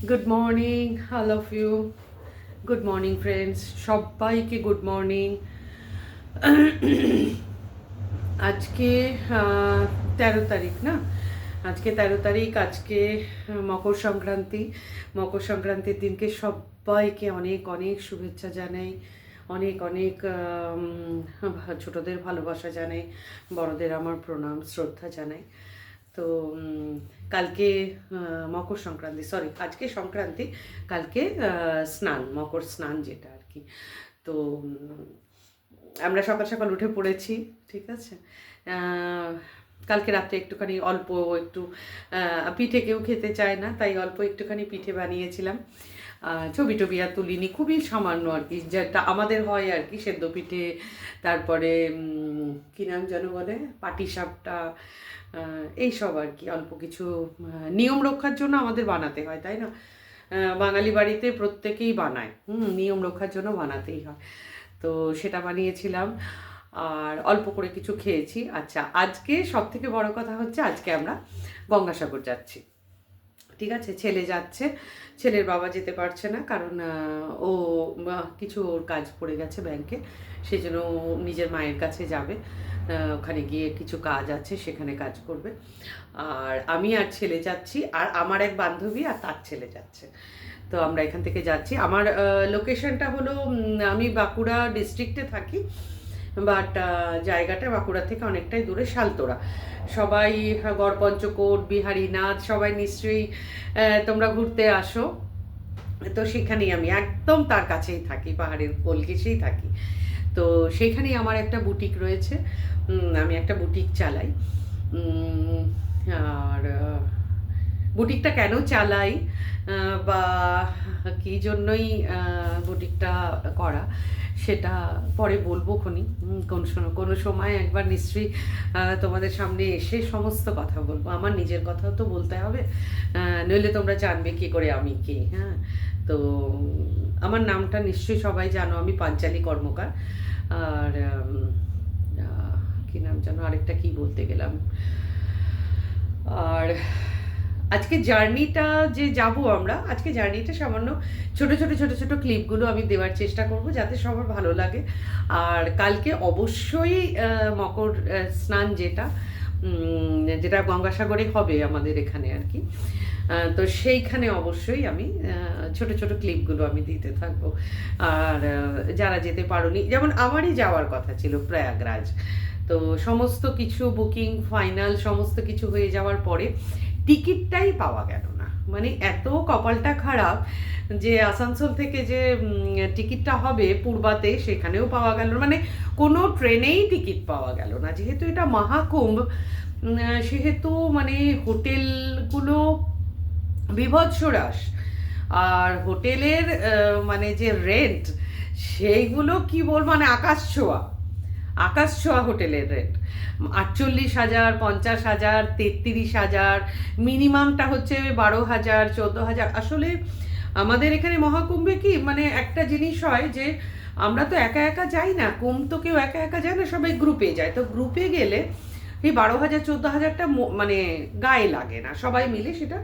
Good morning all of you. Good morning friends, সবাইকে good morning. আজকে 13 তারিখ না? আজকে 13 তারিখ। আজকে মকর সংক্রান্তি। মকর সংক্রান্তির দিনকে সবাইকে অনেক অনেক শুভেচ্ছা জানাই, অনেক অনেক ছোটদের ভালোবাসা জানাই, বড়দের আমার প্রণাম শ্রদ্ধা জানাই। তো কালকে মকর সংক্রান্তি, সরি আজকে সংক্রান্তি, কালকে স্নান, মকর স্নান যেটা আর কি। তো আমরা সকাল সকাল উঠে পড়েছি, ঠিক আছে। কালকে রাত্রে একটুখানি অল্প একটু পিঠে, কেউ খেতে চায় না তাই অল্প একটুখানি পিঠে বানিয়েছিলাম। ছবি টবি আর তুলিনি, খুবই সামান্য আর কি, যেটা আমাদের হয় আর কি, সেদ্ধ পিঠে, তারপরে কী নাম যেন বলে, পাটিসাপটা, এইসব আর কি। অল্প কিছু নিয়ম রক্ষার জন্য আমাদের বানাতে হয়, তাই না? বাঙালি বাড়িতে প্রত্যেকেই বানায়, নিয়ম রক্ষার জন্য বানাতেই হয়। তো সেটা বানিয়েছিলাম আর অল্প করে কিছু খেয়েছি। আচ্ছা, আজকে সব থেকে বড় কথা হচ্ছে, আজকে আমরা গঙ্গাসাগর যাচ্ছি, ঠিক আছে। ছেলে যাচ্ছে, ছেলের বাবা যেতে পারছে না, কারণ ও কিছু ওর কাজ পড়ে গেছে ব্যাংকে, সেই জন্য ও নিজের মায়ের কাছে যাবে। ওখানে গিয়ে কিছু কাজ আছে, সেখানে কাজ করবে। আর আমি আর ছেলে যাচ্ছি, আর আমার এক বান্ধবী আর তার ছেলে যাচ্ছে। তো আমরা এখান থেকে যাচ্ছি। আমার লোকেশনটা হলো, আমি বাঁকুড়া ডিস্ট্রিক্টে থাকি, বাট জায়গাটা বাঁকুড়া থেকে অনেকটাই দূরে, শালতোড়া। সবাই গড়পঞ্চকোট, বিহারীনাথ, সবাই নিশ্চয়ই তোমরা ঘুরতে আসো। তো সেখানেই আমি একদম তার কাছেই থাকি, পাহাড়ের কোল ঘেঁষেই থাকি। তো সেইখানেই আমার একটা বুটিক রয়েছে, আমি একটা বুটিক চালাই। আর বুটিকটা কেন চালাই বা কী জন্যই বুটিকটা করা, সেটা পরে বলবো খনি, কোনো সময় একবার নিশ্চয়ই তোমাদের সামনে এসে সমস্ত কথা বলবো। আমার নিজের কথাও তো বলতে হবে, নইলে তোমরা জানবে কী করে আমি কে। হ্যাঁ, তো আমার নামটা নিশ্চয়ই সবাই জানো, আমি পাঞ্চালী কর্মকার। আর কী নাম জানো, আরেকটা কী বলতে গেলাম। আর আজকে জার্নিটা যে যাব আমরা, আজকে জার্নিটা সামান্য ছোট ছোট ছোট ছোট ক্লিপগুলো আমি দেওয়ার চেষ্টা করব, যাতে সবার ভালো লাগে। আর কালকে অবশ্যই মকর স্নান, যেটা যেটা গঙ্গাসাগরে হবে আমাদের এখানে আর কি। তো সেইখানে অবশ্যই আমি ছোট ছোট ক্লিপগুলো আমি দিতে থাকবো। আর যারা যেতে পারোনি, যেমন আমারই যাওয়ার কথা ছিল প্রয়াগরাজ, তো সমস্ত কিছু বুকিং ফাইনাল, সমস্ত কিছু হয়ে যাওয়ার পরে টিকিটটাই পাওয়া গেল না। মানে এত কপালটা খারাপ যে আসানসোল থেকে যে টিকিটটা হবে পূর্বাতে, সেখানেও পাওয়া গেল, মানে কোনো ট্রেনেই টিকিট পাওয়া গেল না। যেহেতু এটা মহাকুম্ভ, সেহেতু মানে হোটেলগুলো বিভৎস রাশ, আর হোটেলের মানে যে রেন্ট, সেইগুলো কি বলবো, মানে আকাশ ছোঁয়া, আকাশ ছোঁয়া হোটেলের রেট। 48,000, 50,000, 33,000, মিনিমামটা হচ্ছে 12,000, 14,000। আসলে আমাদের এখানে মহাকুম্ভে কি মানে একটা জিনিস হয় যে আমরা তো একা একা যাই না, কুম্ভ তো কেউ একা একা যায় না, সবাই গ্রুপে যায়। তো গ্রুপে গেলে এই 12,000, 14,000টা মানে গায়ে লাগে না, সবাই মিলে সেটা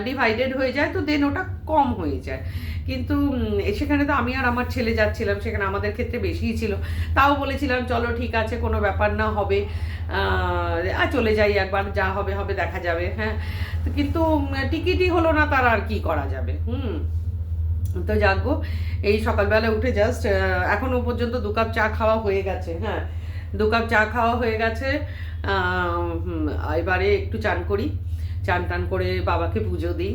ডিভাইডেড হয়ে যায়, তো দেন ওটা কম হয়ে যায়। কিন্তু সেখানে তো আমি আর আমার ছেলে যাচ্ছিলাম, সেখানে আমাদের ক্ষেত্রে বেশিই ছিল। তাও বলেছিলাম চলো ঠিক আছে, কোনো ব্যাপার না, হবে, চলে যাই একবার, যা হবে হবে, দেখা যাবে। হ্যাঁ, কিন্তু টিকিটই হলো না, তার আর কি করা যাবে। তো যাকগো, এই সকালবেলা উঠে জাস্ট এখনো পর্যন্ত 2 কাপ চা খাওয়া হয়ে গেছে। হ্যাঁ, 2 কাপ চা খাওয়া হয়ে গেছে। এবারে একটু চান করি, চান টান করে বাবাকে পুজো দিই,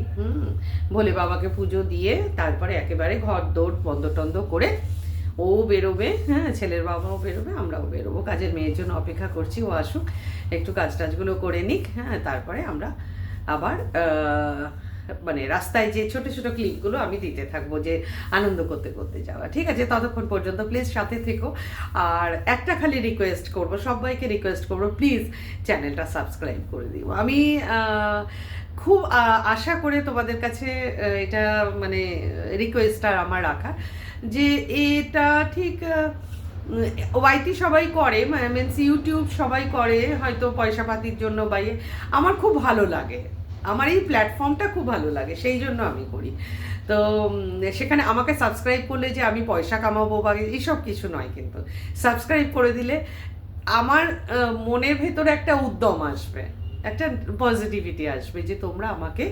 ভোলে বাবাকে পুজো দিয়ে তারপরে একেবারে ঘর দৌড় বন্ধ টন্ধ করে ও বেরোবে। হ্যাঁ, ছেলের বাবাও বেরোবে, আমরাও বেরোবো। কাজের মেয়ের জন্য অপেক্ষা করছি, ও আসুক, একটু কাজ টাজগুলো করে নিক। হ্যাঁ, তারপরে আমরা আবার মানে রাস্তায় যে ছোট ছোট ক্লিপগুলো আমি দিতে থাকবো, যে আনন্দ করতে করতে যাওয়া। ঠিক আছে, ততক্ষণ পর্যন্ত প্লিজ সাথে থেকো। আর একটা খালি রিকোয়েস্ট করব, সবাইকে রিকোয়েস্ট করব, প্লিজ চ্যানেলটা সাবস্ক্রাইব করে দিও। আমি খুব আশা করে তোমাদের কাছে এটা মানে রিকোয়েস্টটা আমার রাখা, যে এটা ঠিক ওয়াইটি সবাই করে, মিনস ইউটিউব সবাই করে হয়তো পয়সা পাতির জন্য, আমার খুব ভালো লাগে। আমার এই প্ল্যাটফর্মটা খুব ভালো লাগে, সেই জন্য আমি করি। তো সেখানে আমাকে সাবস্ক্রাইব করলে যে আমি পয়সা কামাবো বা এইসব কিছু নয়, কিন্তু সাবস্ক্রাইব করে দিলে আমার মনের ভেতরে একটা উদ্যম আসবে, একটা পজিটিভিটি আসবে যে তোমরা আমাকে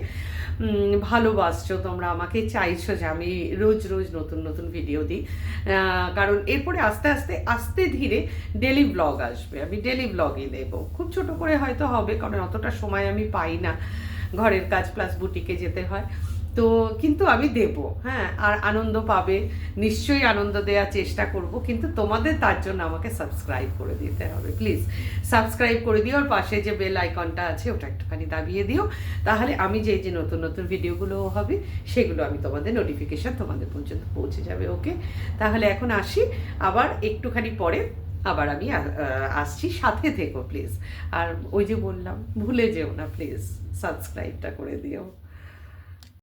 ভালোবাসছো, তোমরা আমাকে চাইছো যে আমি রোজ রোজ নতুন নতুন ভিডিও দিই। কারণ এরপরে আস্তে আস্তে আস্তে ধীরে ডেলি ব্লগ আসবে, আমি ডেলি ব্লগই দেবো, খুব ছোট করে হয়তো হবে, কারণ অতটা সময় আমি পাই না, ঘরের কাজ প্লাস বুটিকে যেতে হয়। তো কিন্তু আমি দেব, হ্যাঁ, আর আনন্দ পাবে, নিশ্চয়ই আনন্দ দেওয়ার চেষ্টা করব, কিন্তু তোমাদের তার জন্য আমাকে সাবস্ক্রাইব করে দিতে হবে। প্লিজ সাবস্ক্রাইব করে দিও, আর পাশে যে বেল আইকনটা আছে ওটা একটুখানি দাবিয়ে দিও, তাহলে আমি যে যে নতুন নতুন ভিডিওগুলো হবে সেগুলো আমি তোমাদের নোটিফিকেশান তোমাদের পর্যন্ত পৌঁছে যাবে। ওকে, তাহলে এখন আসি, আবার একটুখানি পরে আবার আমি আসছি, সাথে থেকো প্লিজ। আর ওই যে বললাম, ভুলে যেও না প্লিজ, সাবস্ক্রাইবটা করে দিও।